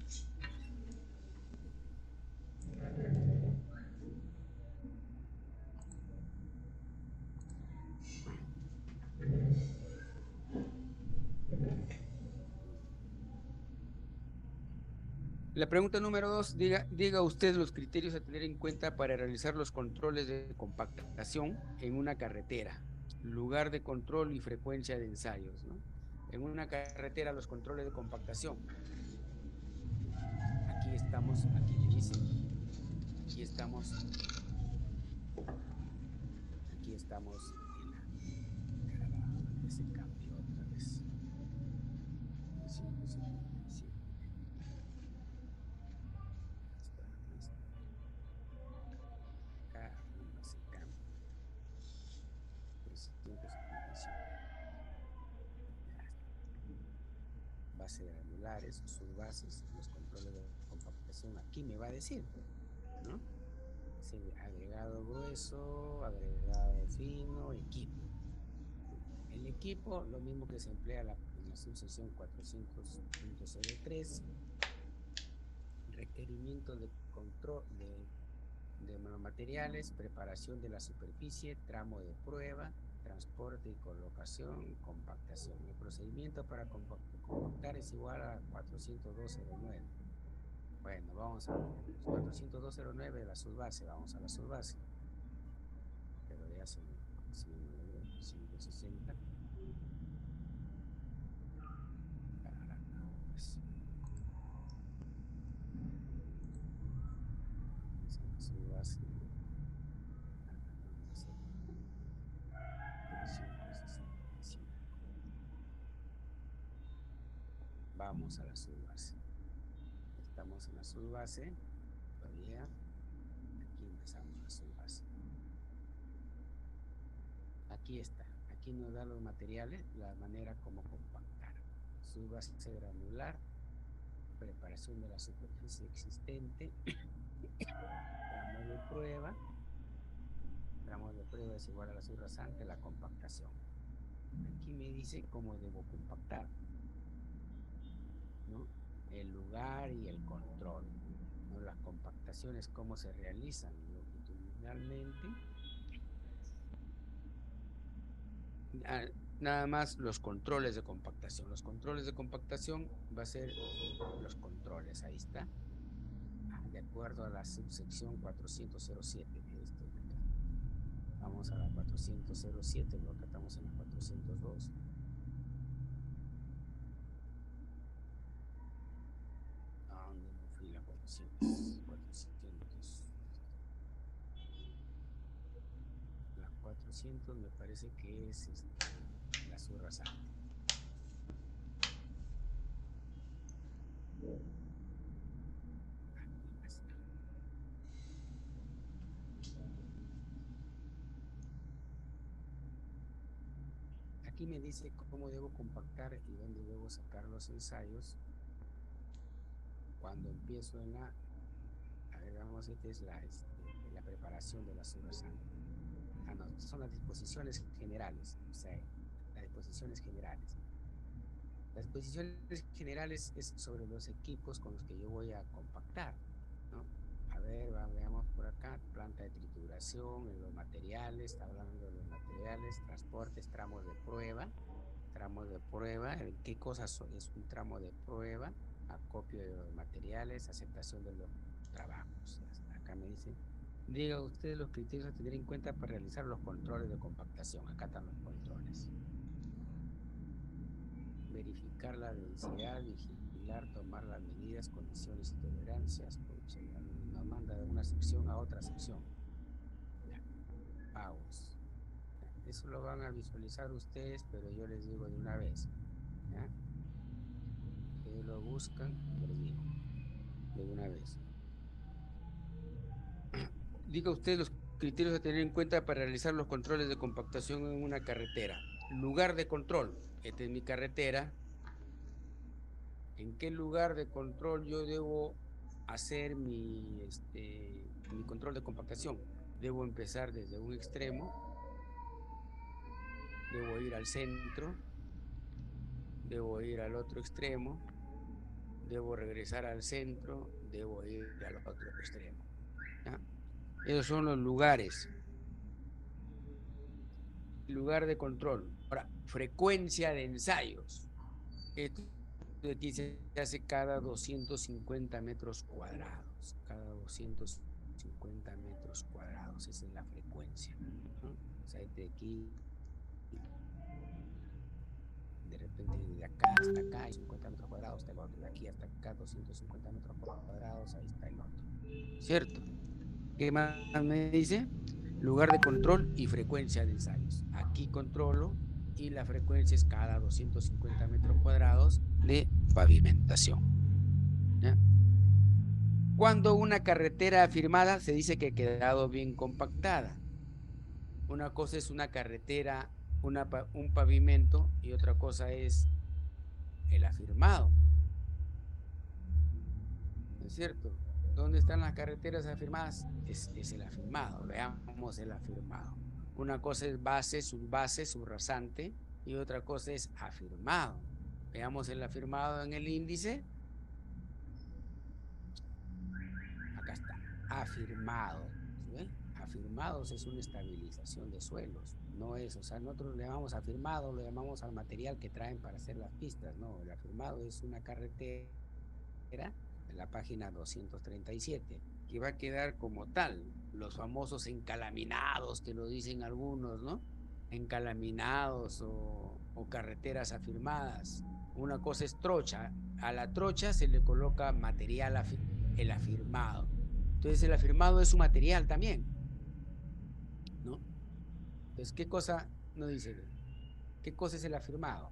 La pregunta número 2, diga usted los criterios a tener en cuenta para realizar los controles de compactación en una carretera, lugar de control y frecuencia de ensayos, ¿no? En una carretera, los controles de compactación. Aquí estamos, aquí le dice, aquí estamos, aquí estamos en la se cambió otra vez. 577. Está, está. Caramba, se cambia. 375. Ya está. Base granulares, subbases, los controles de compactación. Aquí me va a decir, ¿no? Agregado grueso, agregado fino, equipo. El equipo, lo mismo que se emplea en la subsección 400.03, requerimiento de control de materiales, preparación de la superficie, tramo de prueba, transporte y colocación, compactación. El procedimiento para compactar es igual a 40209. Bueno, vamos a ver. 40209 de la subbase, vamos a la subbase. Pero ya se me 560. Subbase. 365. Vamos a la subbase. Estamos en la subbase. Todavía. Aquí empezamos la subbase. Aquí está. Aquí nos da los materiales, la manera como compactar. Subbase granular, preparación de la superficie existente, tramo de prueba. Tramo de prueba es igual a la subrasante, la compactación. Aquí me dice cómo debo compactar, ¿no? El lugar y el control, ¿no? Las compactaciones, cómo se realizan longitudinalmente. Nada más los controles de compactación. Los controles de compactación va a ser los controles, ahí está. De acuerdo a la subsección 400.07 de esto de acá. Vamos a la 400.07, lo que estamos en la 402. ¿A dónde me fui? La 400. La 400 me parece que es la subrasante. Aquí me dice cómo debo compactar y dónde debo sacar los ensayos. Cuando empiezo en la, a ver, vamos, esta es la preparación de la subrasante. No, son las disposiciones generales, o sea, las disposiciones generales. Las disposiciones generales es sobre los equipos con los que yo voy a compactar, ¿no? A ver, veamos por acá, planta de trituración, en los materiales, está hablando de los materiales, transportes, tramos de prueba, ¿qué cosas es un tramo de prueba? Acopio de los materiales, aceptación de los trabajos. Acá me dice, diga usted los criterios a tener en cuenta para realizar los controles de compactación. Acá están los controles. Verificar la densidad, vigilar, tomar las medidas, condiciones y tolerancias. Nos manda de una sección a otra sección. Ya. Pagos. Eso lo van a visualizar ustedes, pero yo les digo de una vez. ¿Ya? Ustedes lo buscan, yo les digo de una vez. Diga usted los criterios a tener en cuenta para realizar los controles de compactación en una carretera. Lugar de control. Esta es mi carretera. ¿En qué lugar de control yo debo hacer mi control de compactación? Debo empezar desde un extremo, debo ir al centro, debo ir al otro extremo, debo regresar al centro, debo ir al otro extremo. ¿Ya? Esos son los lugares. Lugar de control. Ahora, frecuencia de ensayos. Esto de aquí se hace cada 250 metros cuadrados. Cada 250 metros cuadrados. Esa es la frecuencia, ¿no? O sea, de aquí, de repente, de acá hasta acá hay 50 metros cuadrados, está el otro. De aquí hasta acá, 250 metros cuadrados, ahí está el otro. ¿Cierto? ¿Qué más me dice? Lugar de control y frecuencia de ensayos. Aquí controlo y la frecuencia es cada 250 metros cuadrados de pavimentación. ¿Ya? Cuando una carretera afirmada se dice que ha quedado bien compactada. Una cosa es una carretera, un pavimento y otra cosa es el afirmado. ¿No es cierto? ¿Dónde están las carreteras afirmadas? Es el afirmado. Veamos el afirmado. Una cosa es base, subbase, subrasante y otra cosa es afirmado. Veamos el afirmado en el índice. Acá está, afirmado. ¿Sí? Afirmados es una estabilización de suelos, no es, o sea, nosotros le llamamos afirmado, lo llamamos al material que traen para hacer las pistas, no, el afirmado es una carretera en la página 237 que va a quedar como tal, los famosos encalaminados que lo dicen algunos, ¿no? Encalaminados o carreteras afirmadas. Una cosa es trocha, a la trocha se le coloca material, el afirmado. Entonces el afirmado es un material también, ¿no? Entonces, ¿qué cosa no dice? ¿Qué cosa es el afirmado?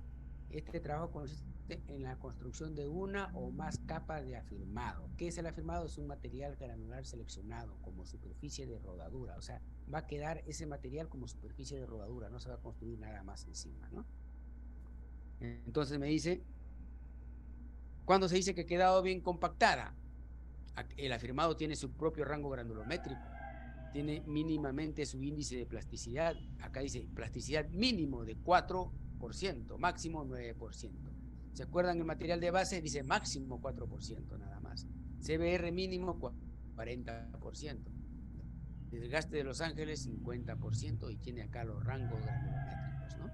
Este trabajo consiste en la construcción de una o más capas de afirmado. ¿Qué es el afirmado? Es un material granular seleccionado como superficie de rodadura. O sea, va a quedar ese material como superficie de rodadura, no se va a construir nada más encima, ¿no? Entonces me dice, ¿cuándo se dice que ha quedado bien compactada? El afirmado tiene su propio rango granulométrico, tiene mínimamente su índice de plasticidad. Acá dice plasticidad mínimo de 4%, máximo 9%. ¿Se acuerdan el material de base? Dice máximo 4% nada más. CBR mínimo 40%. Desgaste de Los Ángeles 50% y tiene acá los rangos granulométricos, ¿no?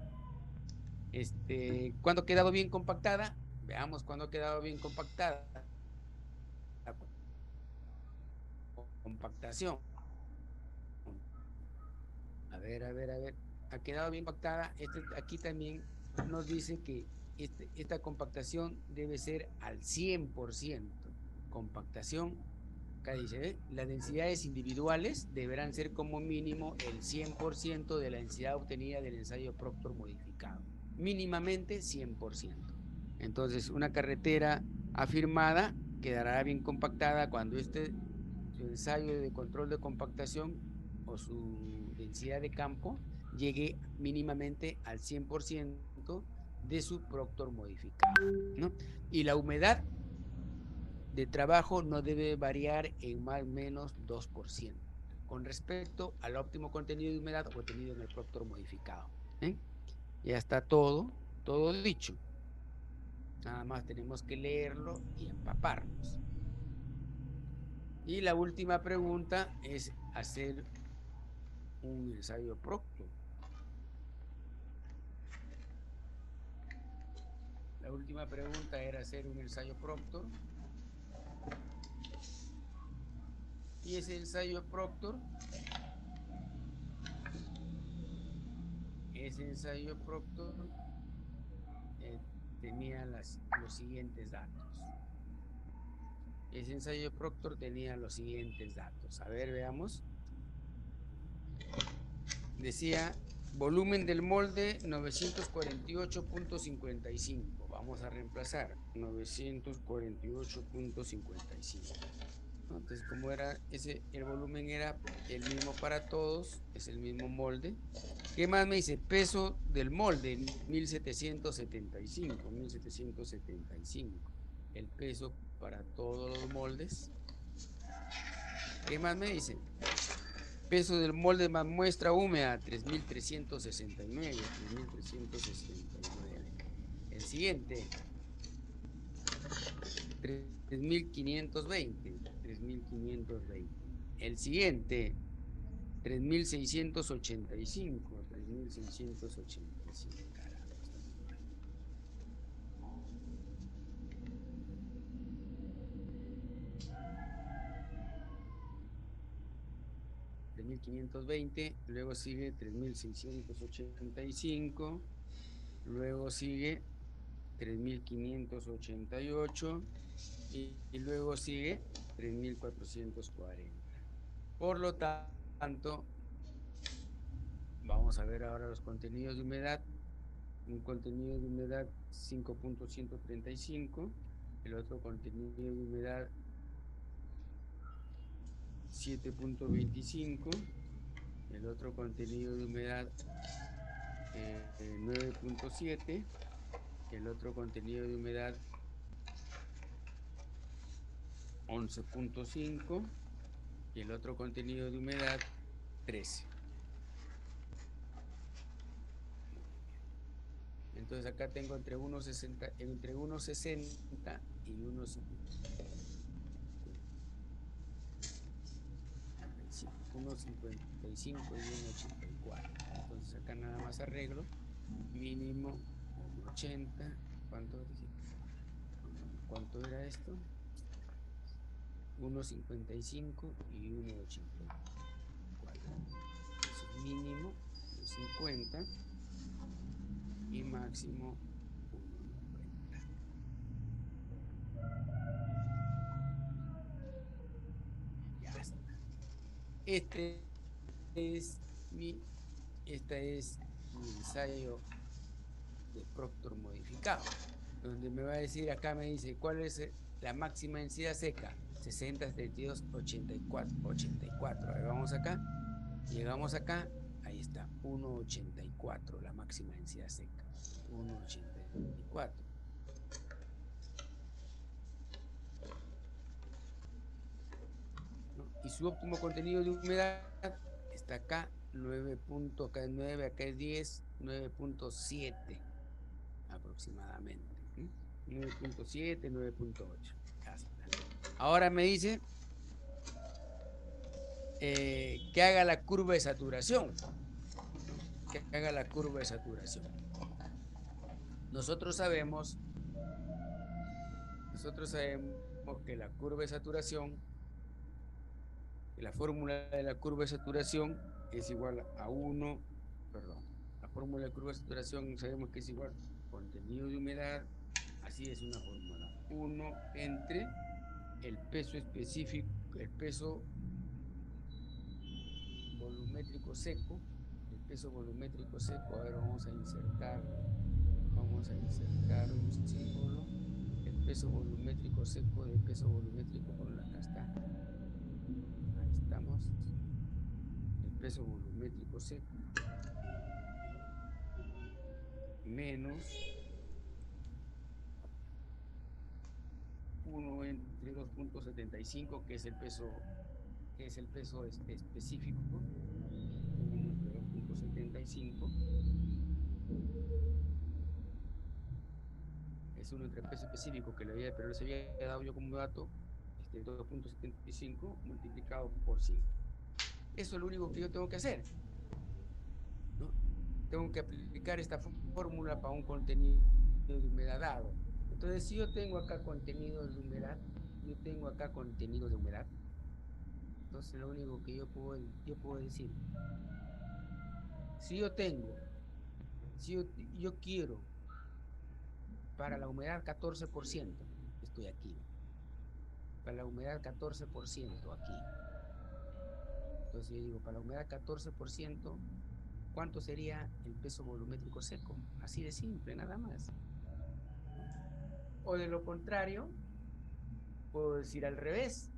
¿Cuándo ha quedado bien compactada? Veamos cuándo ha quedado bien compactada. La compactación. A ver. Ha quedado bien compactada. Aquí también nos dice que esta compactación debe ser al 100%. Compactación, acá dice, ¿ve? Las densidades individuales deberán ser como mínimo el 100% de la densidad obtenida del ensayo Proctor modificado. Mínimamente 100%. Entonces, una carretera afirmada quedará bien compactada cuando su ensayo de control de compactación o su densidad de campo llegue mínimamente al 100% de su Proctor modificado, ¿no? Y la humedad de trabajo no debe variar en más o menos 2% con respecto al óptimo contenido de humedad obtenido en el Proctor modificado. ¿Eh? Ya está todo dicho. Nada más tenemos que leerlo y empaparnos. Y la última pregunta es hacer un ensayo Proctor. La última pregunta era hacer un ensayo Proctor. Y ese ensayo Proctor, ese ensayo Proctor eh, tenía los siguientes datos. Ese ensayo Proctor tenía los siguientes datos. A ver, veamos. Decía volumen del molde 948.55. Vamos a reemplazar 948.55. Entonces, como era el volumen era el mismo para todos, es el mismo molde. ¿Qué más me dice? Peso del molde, 1775. El peso para todos los moldes. ¿Qué más me dice? Peso del molde más muestra húmeda, 3.369. El siguiente, 3.520. El siguiente, 3.685. Caramba, está muy mal. 3.520, luego sigue 3.685, luego sigue 3.588 y luego sigue 3.440. Por lo tanto, vamos a ver ahora los contenidos de humedad. un contenido de humedad 5.135, el otro contenido de humedad 7.25, el otro contenido de humedad 9.7, el otro contenido de humedad 11.5 y el otro contenido de humedad 13. Entonces acá tengo entre 1.60 y 1.55 y 1.84. Entonces acá nada más arreglo mínimo 1.80. ¿Cuánto dije? ¿Cuánto era esto? 1.55 y 1.84. Entonces mínimo 1.50 y máximo 1.90. Ya está. Este es mi, esta es mi ensayo de Proctor modificado, donde me va a decir, acá me dice, ¿cuál es la máxima densidad seca? 60, 72, 84, 84. Ahí vamos acá, llegamos acá, ahí está, 1,84 la máxima densidad seca, 1,84. ¿No? Y su óptimo contenido de humedad está acá, 9 punto, acá es 9, acá es 10, 9.7 aproximadamente. 9.7, 9.8. Ya está. Ahora me dice que haga la curva de saturación, ¿no? Que haga la curva de saturación. Nosotros sabemos, nosotros sabemos que la curva de saturación, que la fórmula de la curva de saturación es igual a 1, perdón, la fórmula de la curva de saturación sabemos que es igual contenido de humedad, así es una fórmula, 1 entre el peso específico, el peso volumétrico seco, el peso volumétrico seco, a ver, vamos a insertar un símbolo, el peso volumétrico seco del peso volumétrico, bueno, acá está, ahí estamos, el peso volumétrico seco, menos 1 entre 2.75, que es el peso específico, 1 entre 2.75, es uno entre peso específico que le había, pero les había dado yo como dato, 2.75 multiplicado por 100. Eso es lo único que yo tengo que hacer, ¿no? Tengo que aplicar esta fórmula para un contenido de humedad dado. Entonces, si yo tengo acá contenido de humedad, yo tengo acá contenido de humedad, entonces lo único que yo puedo decir, si yo tengo, si yo quiero para la humedad 14%, estoy aquí, para la humedad 14% aquí. Entonces yo digo, para la humedad 14%, ¿cuánto sería el peso volumétrico seco? Así de simple, nada más. O de lo contrario, puedo decir al revés,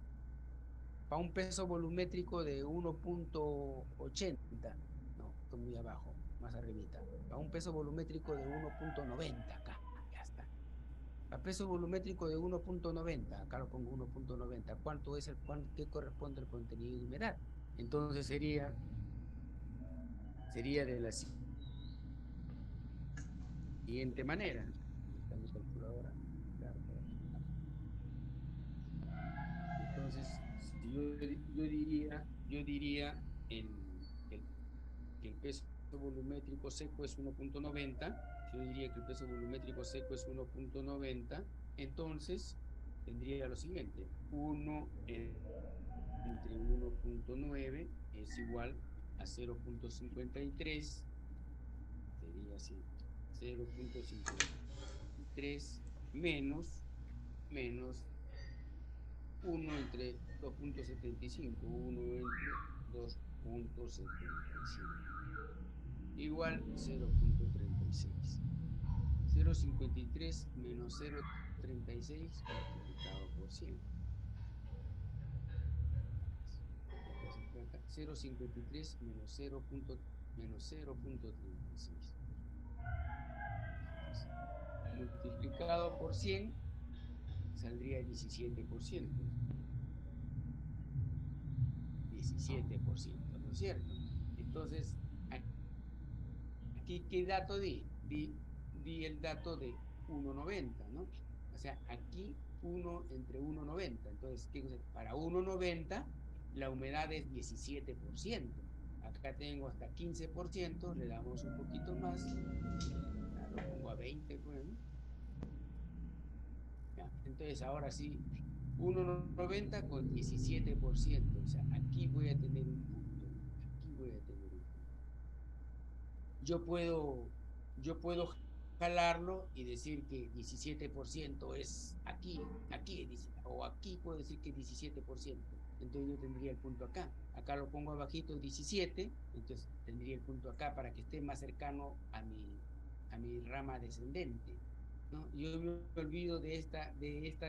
para un peso volumétrico de 1.80, no, estoy muy abajo, más arribita, para un peso volumétrico de 1.90, acá, ya está. Para peso volumétrico de 1.90, acá lo pongo 1.90, ¿cuánto es qué corresponde al contenido de humedad? Entonces sería de la siguiente manera. Está mi calculadora. Entonces, si yo diría que el peso volumétrico seco es 1.90, yo diría que el peso volumétrico seco es 1.90, entonces tendría lo siguiente, 1 entre 1.9 es igual a 0.53, sería así, 0.53 menos 1 entre 2.75, 1 entre 2.75, igual 0.36. 0,53 menos 0,36 multiplicado por 100. Entonces fue acá 0,53 menos 0,36. Multiplicado por 100 saldría 17%. 17%, ¿no es cierto? Entonces, aquí, ¿qué dato di? Di el dato de 1,90, ¿no? O sea, aquí 1 entre 1,90. Entonces, ¿qué cosa? Para 1,90 la humedad es 17%. Acá tengo hasta 15%, le damos un poquito más, lo pongo a 20, pues, ¿no? ¿Ya? Entonces, ahora sí, 1,90 con 17%. O sea, aquí voy a tener un punto. Aquí voy a tener un punto. Yo puedo, yo puedo jalarlo y decir que 17% es aquí, o aquí puedo decir que 17%. Entonces yo tendría el punto acá. Acá lo pongo abajito 17, entonces tendría el punto acá para que esté más cercano a mi rama descendente, ¿no? Yo me olvido de esta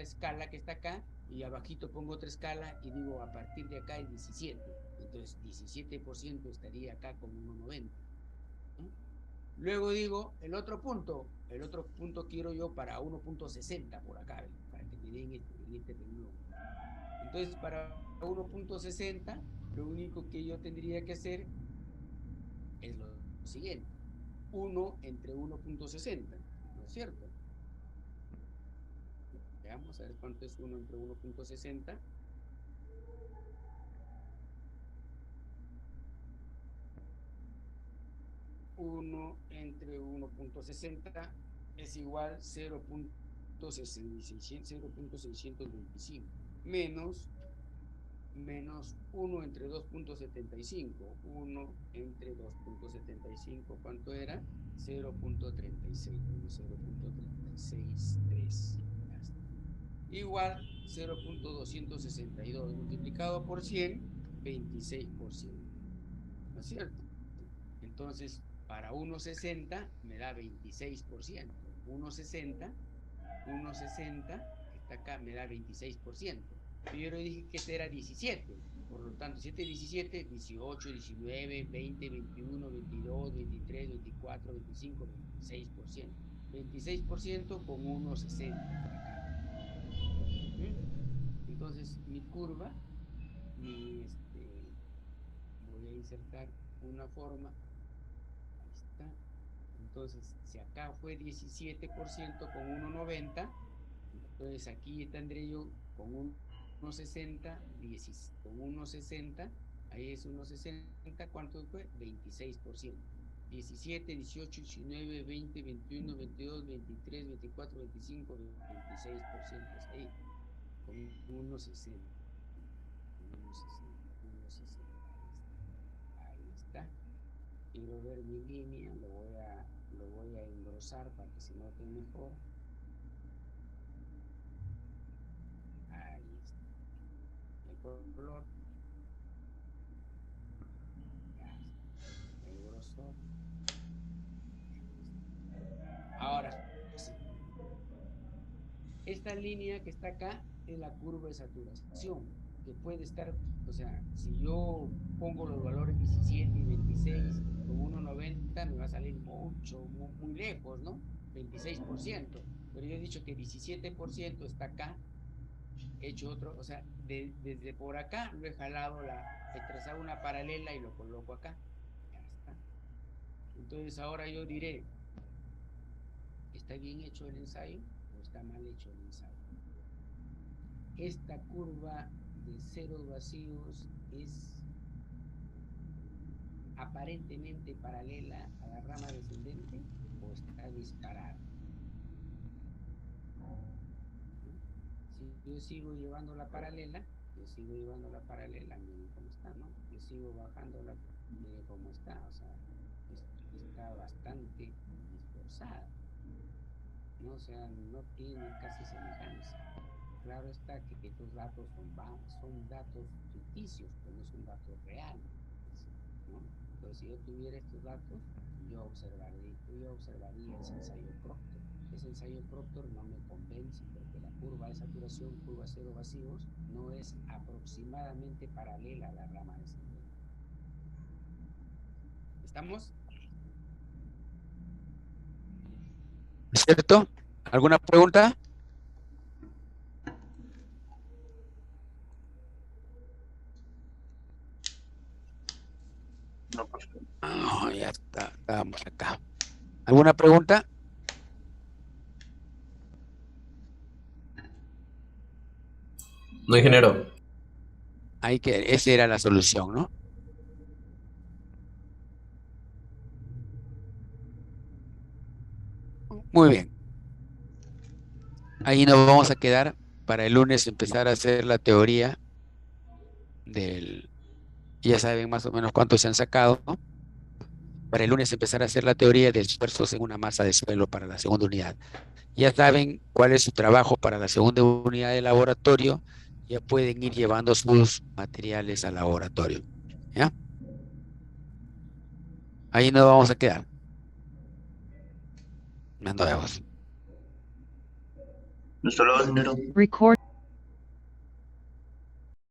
escala que está acá y abajito pongo otra escala y digo a partir de acá es 17. Entonces 17% estaría acá con 1,90. ¿No? Luego digo, el otro punto quiero yo para 1,60 por acá, ¿ven? Para que me den en este renglón. Entonces, para 1,60, lo único que yo tendría que hacer es lo siguiente. 1 entre 1,60, ¿no es cierto? Veamos a ver cuánto es 1 entre 1,60. 1 entre 1,60 es igual 0,625 menos 1 entre 2,75. 1 entre 2,75, ¿cuánto era? 0,36, menos 0,363. Igual 0,262 multiplicado por 100, 26%. ¿No es cierto? Entonces, para 1,60 me da 26%. 1,60 que está acá, me da 26%. Yo le dije que este era 17. Por lo tanto, 7, 17, 18, 19, 20, 21, 22, 23, 24, 25, 26%. 26% con 1,60 por acá. ¿Mm? Entonces, mi curva, voy a insertar una forma. Ahí está. Entonces, si acá fue 17% con 1,90, entonces aquí tendré yo con 1,60, con 1,60, ahí es 1,60, ¿cuánto fue? 26%. 17, 18, 19, 20, 21, 22, 23, 24, 25, 26%. Es ahí, con 1,60. Con 1,60, 1,60. Ahí está. Quiero ver mi línea, lo voy a engrosar para que se note mejor. Ahí está. El color, ya está. El grosor. Ahora sí. Esta línea que está acá es la curva de saturación, que puede estar, o sea, si yo pongo los valores 17 y 26 con 1,90 me va a salir mucho, muy lejos, ¿no? 26%. Pero yo he dicho que 17% está acá, he hecho otro, o sea, desde por acá lo he jalado, he trazado una paralela y lo coloco acá. Ya está. Entonces ahora yo diré, ¿está bien hecho el ensayo o está mal hecho el ensayo? Esta curva de ceros vacíos es aparentemente paralela a la rama descendente o está disparada, ¿no? Si yo sigo llevando la paralela, miren cómo está, ¿no? Yo sigo bajando miren cómo está, o sea, está bastante dispersada, ¿no? O sea, no tiene casi semejanza. Claro está que estos datos son datos ficticios, pues no son datos reales, ¿no? Entonces, si yo tuviera estos datos, yo observaría ese ensayo Proctor. ese ensayo Proctor no me convence porque la curva de saturación, curva cero vacíos, no es aproximadamente paralela a la rama descendente. ¿Estamos? ¿Cierto? ¿Alguna pregunta? No, profe. Ya está, estábamos acá. ¿Alguna pregunta? No, ingeniero. Esa era la solución, ¿no? Muy bien. Ahí nos vamos a quedar para el lunes empezar a hacer la teoría del, ya saben más o menos cuántos se han sacado, ¿no? Para el lunes empezar a hacer la teoría de esfuerzos en una masa de suelo para la segunda unidad. Ya saben cuál es su trabajo para la segunda unidad de laboratorio, ya pueden ir llevando sus materiales al laboratorio. ¿Ya? Ahí nos vamos a quedar. Nos vemos. Hasta luego, ingeniero. Record.